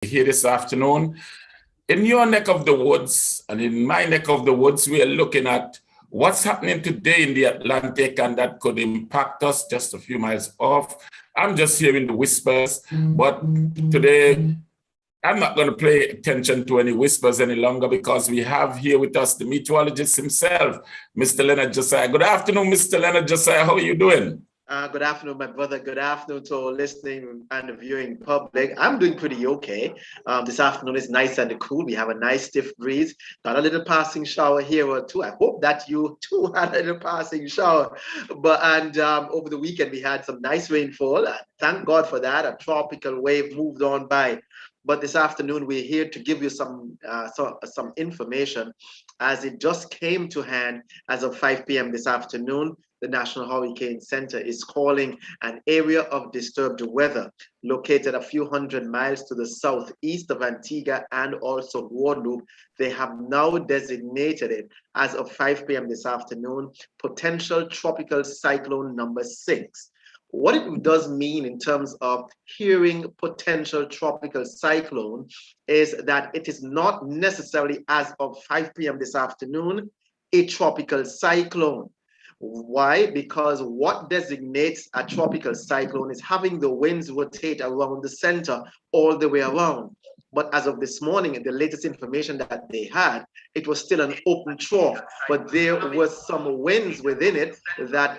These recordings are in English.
Here this afternoon. In your neck of the woods and in my neck of the woods, we are looking at what's happening today in the Atlantic, and that could impact us just a few miles off. I'm just hearing the whispers, but today I'm not going to pay attention to any whispers any longer because we have here with us the meteorologist himself, Mr. Lenard Josiah. Good afternoon, Mr. Lenard Josiah. How are you doing? Good afternoon, my brother. Good afternoon to our listening and viewing public. I'm doing pretty okay. This afternoon is nice and cool. We have a nice stiff breeze. Got a little passing shower here or two. I hope that you too had a little passing shower. But over the weekend we had some nice rainfall. Thank God for that. A tropical wave moved on by. But this afternoon we're here to give you some information as it just came to hand as of 5 p.m. this afternoon. The National Hurricane Center is calling an area of disturbed weather located a few hundred miles to the southeast of Antigua and also Guadeloupe. They have now designated it as of 5 p.m. this afternoon, potential tropical cyclone number 6. What it does mean in terms of hearing potential tropical cyclone is that it is not necessarily as of 5 p.m. this afternoon, a tropical cyclone. Why? Because what designates a tropical cyclone is having the winds rotate around the center all the way around. But as of this morning, the latest information that they had, it was still an open trough, but there was some winds within it that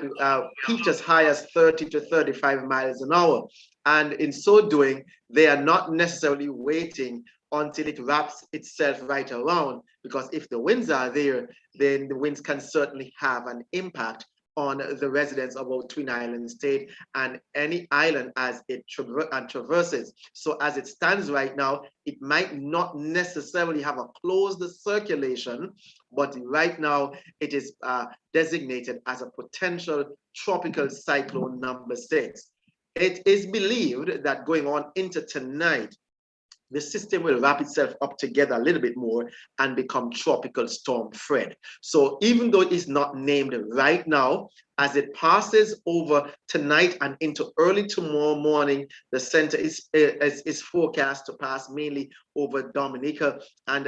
peaked as high as 30 to 35 miles an hour. And in so doing, they are not necessarily waiting until it wraps itself right around, because if the winds are there, then the winds can certainly have an impact on the residents of our Twin Island state and any island as it traverses. So as it stands right now, it might not necessarily have a closed circulation, but right now it is designated as a potential tropical cyclone number 6. It is believed that going on into tonight, the system will wrap itself up together a little bit more and become Tropical Storm Fred. So even though it is not named right now, as it passes over tonight and into early tomorrow morning, the center is forecast to pass mainly over Dominica and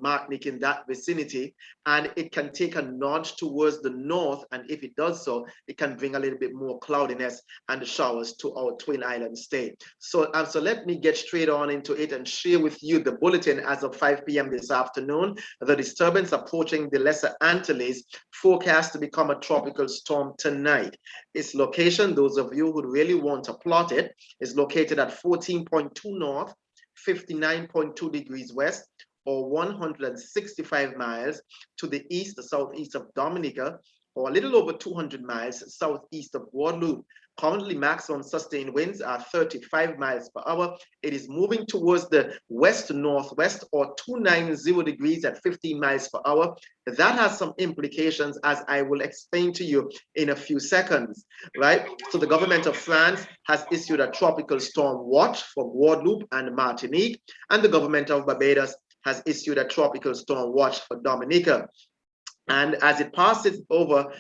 Martinique in that vicinity. And it can take a nudge towards the north. And if it does so, it can bring a little bit more cloudiness and showers to our Twin Island state. So let me get straight on into it and share with you the bulletin as of 5 p.m. this afternoon. The disturbance approaching the Lesser Antilles forecast to become a tropical storm tonight. Its location, those of you who really want to plot it, is located at 14.2 north, 59.2 degrees west, or 165 miles to the east, the southeast of Dominica, or a little over 200 miles southeast of Guadeloupe. Currently, maximum sustained winds are 35 miles per hour. It is moving towards the west-northwest, or 290 degrees at 15 miles per hour. That has some implications, as I will explain to you in a few seconds, right? So the government of France has issued a tropical storm watch for Guadeloupe and Martinique, and the government of Barbados has issued a tropical storm watch for Dominica. And as it passes over,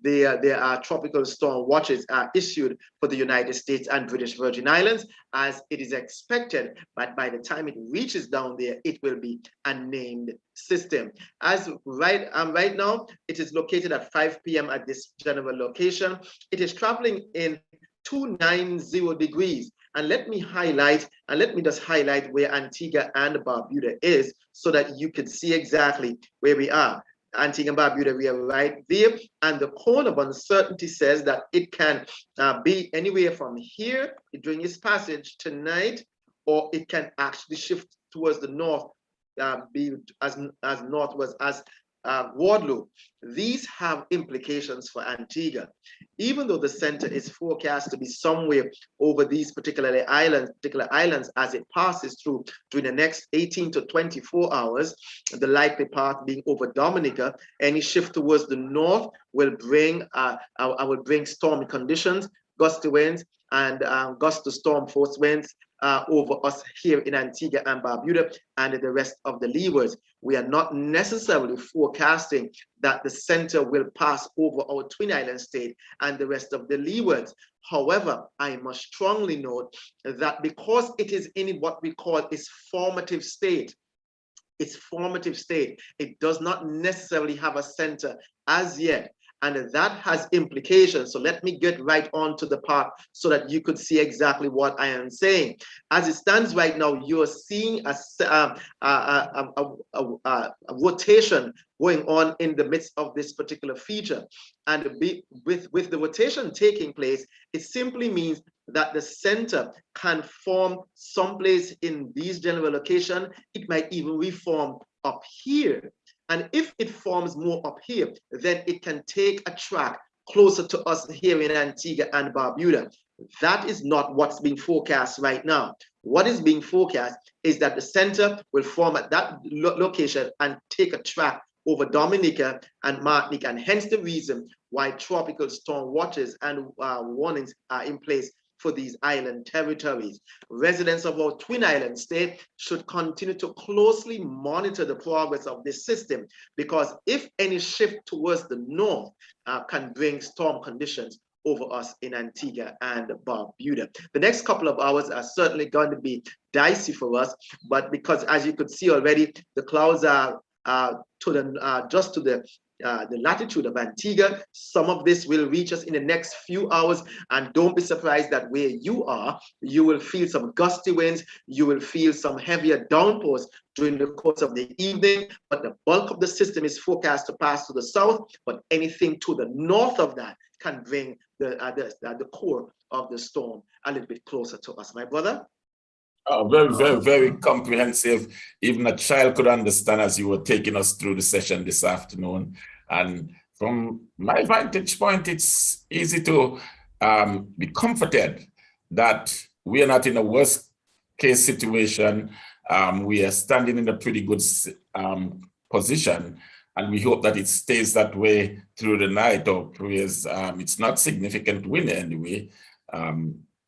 there are tropical storm watches are issued for the United States and British Virgin Islands, as it is expected. But by the time it reaches down there, it will be a named system. As right now, it is located at 5 p.m. at this general location. It is traveling in 290 degrees. And let me just highlight where Antigua and Barbuda is so that you can see exactly where we are. Antigua and Barbuda, we are right there, and the cone of uncertainty says that it can be anywhere from here during its passage tonight, or it can actually shift towards the north, be as northwest as Guadeloupe. These have implications for Antigua. Even though the center is forecast to be somewhere over these particular islands as it passes through during the next 18 to 24 hours, the likely path being over Dominica, any shift towards the north will bring stormy conditions gusty winds and gust to storm force winds over us here in Antigua and Barbuda and the rest of the leewards. We are not necessarily forecasting that the center will pass over our Twin Island state and the rest of the leewards. However, I must strongly note that because it is in what we call its formative state, it does not necessarily have a center as yet. And that has implications. So let me get right on to the part so that you could see exactly what I am saying. As it stands right now, you are seeing a rotation going on in the midst of this particular feature. And with the rotation taking place, it simply means that the center can form someplace in these general location. It might even reform up here. And if it forms more up here, then it can take a track closer to us here in Antigua and Barbuda. That is not what's being forecast right now. What is being forecast is that the center will form at that location and take a track over Dominica and Martinique, and hence the reason why tropical storm watches and warnings are in place for these island territories. Residents of our Twin Island state should continue to closely monitor the progress of this system, because if any shift towards the north can bring storm conditions over us in Antigua and Barbuda. The next couple of hours are certainly going to be dicey for us, but because as you could see already, the clouds are just to the latitude of Antigua. Some of this will reach us in the next few hours, and don't be surprised that where you are, you will feel some gusty winds, you will feel some heavier downpours during the course of the evening, but the bulk of the system is forecast to pass to the south, but anything to the north of that can bring the core of the storm a little bit closer to us, my brother. Oh, very, very, very comprehensive. Even a child could understand as you were taking us through the session this afternoon. And from my vantage point, it's easy to be comforted that we are not in a worst case situation. We are standing in a pretty good position, and we hope that it stays that way through the night. Or prayers, it's not significant wind anyway.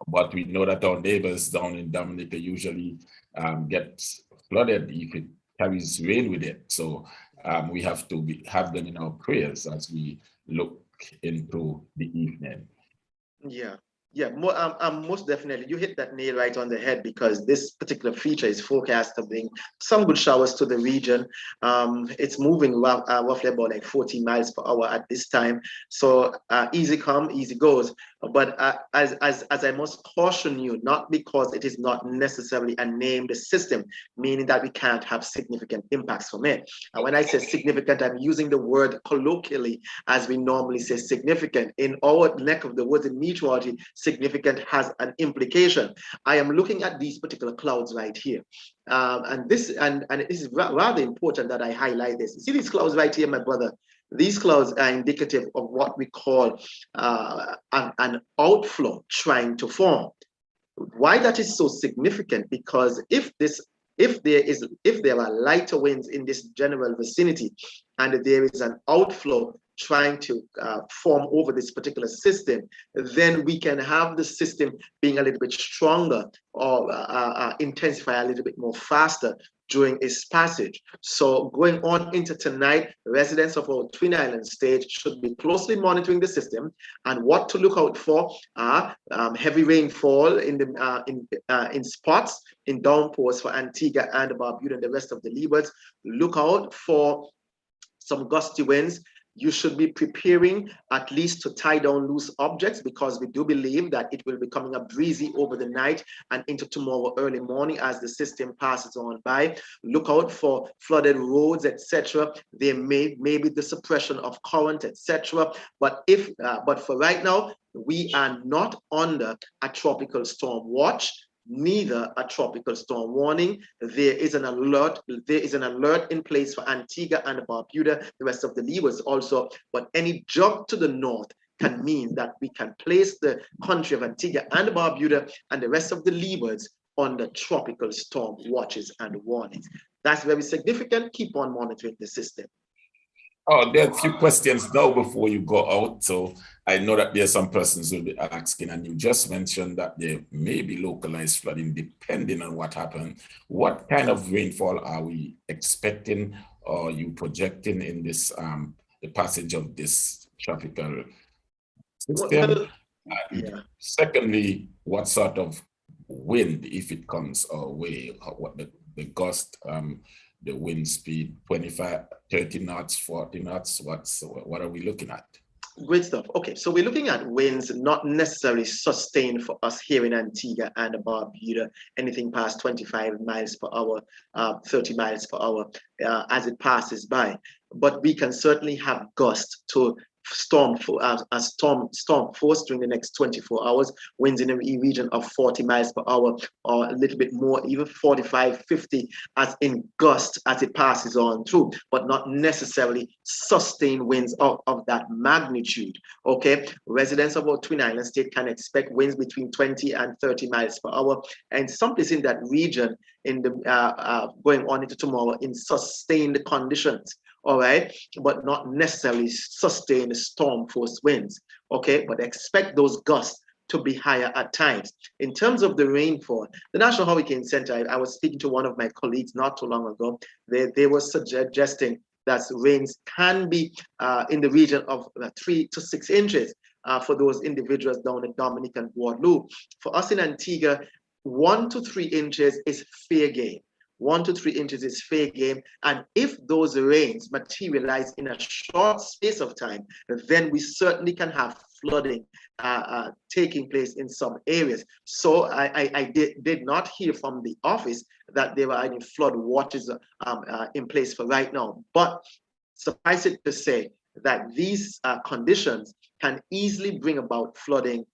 But we know that our neighbors down in Dominica usually get flooded if it carries rain with it. So we have to have them in our prayers as we look into the evening. Yeah, most definitely. You hit that nail right on the head, because this particular feature is forecast to bring some good showers to the region. It's moving roughly about like 14 miles per hour at this time. So easy come, easy goes. But as I must caution you, not because it is not necessarily a named system, meaning that we can't have significant impacts from it. And when I say significant, I'm using the word colloquially, as we normally say significant. In our neck of the woods in meteorology, significant has an implication. I am looking at these particular clouds right here. And it is rather important that I highlight this. See these clouds right here, my brother? These clouds are indicative of what we call an outflow trying to form. Why that is so significant? Because if there are lighter winds in this general vicinity, and there is an outflow trying to form over this particular system, then we can have the system being a little bit stronger or intensify a little bit more faster during its passage. So going on into tonight, residents of our Twin Island state should be closely monitoring the system, and what to look out for are heavy rainfall in spots, in downpours for Antigua and Barbuda and the rest of the leewards. Look out for some gusty winds. You should be preparing at least to tie down loose objects, because we do believe that it will be coming up breezy over the night and into tomorrow early morning as the system passes on by. Look out for flooded roads, etc. There may be the suppression of current, etc. But for right now, we are not under a tropical storm watch, neither a tropical storm warning. There is an alert in place for Antigua and Barbuda, the rest of the leewards also, but any jump to the north can mean that we can place the country of Antigua and Barbuda and the rest of the leewards under tropical storm watches and warnings. That's very significant. Keep on monitoring the system. Oh, there are a few questions now before you go out. So I know that there are some persons who will be asking, and you just mentioned that there may be localized flooding depending on what happened. What kind of rainfall are we expecting or you projecting in this the passage of this tropical system? And secondly, what sort of wind, if it comes our way, what the gust, the wind speed, 25, 30 knots, 40 knots, what are we looking at? Great stuff. Okay, so we're looking at winds not necessarily sustained for us here in Antigua and Barbados, anything past 25 miles per hour, 30 miles per hour as it passes by. But we can certainly have gusts to storm force during the next 24 hours, winds in a region of 40 miles per hour or a little bit more, even 45, 50 as in gust as it passes on through, but not necessarily sustained winds of that magnitude. Okay, residents of our Twin Island state can expect winds between 20 and 30 miles per hour, and someplace in that region in the going on into tomorrow in sustained conditions. All right, but not necessarily sustained storm force winds. Okay, but expect those gusts to be higher at times. In terms of the rainfall, the National Hurricane Center, I was speaking to one of my colleagues not too long ago. They were suggesting that rains can be in the region of 3 to 6 inches for those individuals down in Dominican Guadeloupe. For us in Antigua, 1 to 3 inches is fair game. 1 to 3 inches is fair game. And if those rains materialize in a short space of time, then we certainly can have flooding taking place in some areas. So I did not hear from the office that there were any flood watches in place for right now. But suffice it to say that these conditions can easily bring about flooding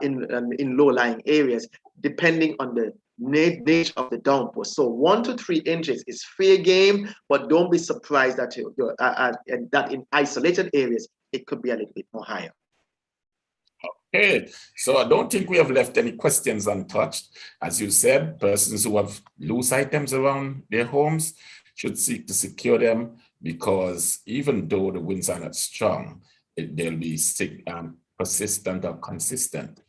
in low-lying areas, depending on the nature of the downpour. So 1 to 3 inches is fair game, but don't be surprised that that in isolated areas it could be a little bit more higher. Okay, so I don't think we have left any questions untouched. As you said, persons who have loose items around their homes should seek to secure them, because even though the winds are not strong, they'll be persistent or consistent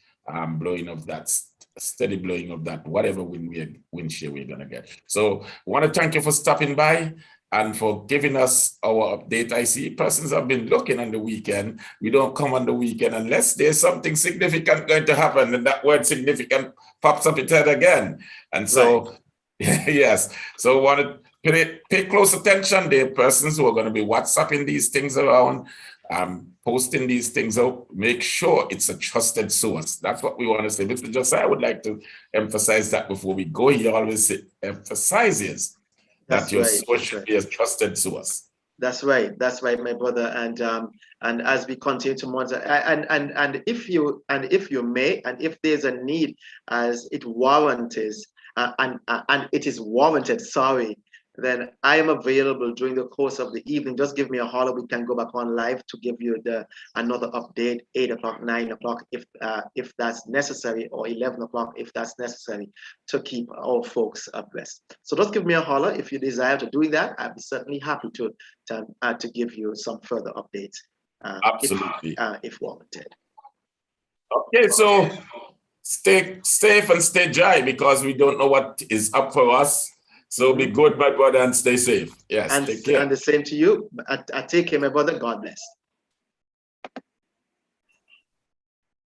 blowing of that, steady blowing of that, whatever wind shear we're going to get. So I want to thank you for stopping by and for giving us our update. I see persons have been looking on the weekend. We don't come on the weekend unless there's something significant going to happen, and that word significant pops up its head again. And so, right. Yes, so I want to pay close attention. There are persons who are going to be WhatsApping these things around, posting these things out. Make sure it's a trusted source. That's what we want to say. Mr. Josiah, I would like to emphasize that before we go. He always emphasizes that your source should be a trusted source. That's right, my brother. And as we continue to monitor, and if you may, and if there's a need, as it warrants, and it is warranted, sorry, then I am available during the course of the evening. Just give me a holler. We can go back on live to give you another update, 8 o'clock, 9 o'clock, if that's necessary, or 11 o'clock if that's necessary, to keep our folks abreast. So just give me a holler if you desire to do that. I'd be certainly happy to give you some further updates. Absolutely, if warranted. Okay, so stay safe and stay dry, because we don't know what is up for us. So be good, my brother, and stay safe. Yes, and, take care. And the same to you. I take care, my brother. God bless.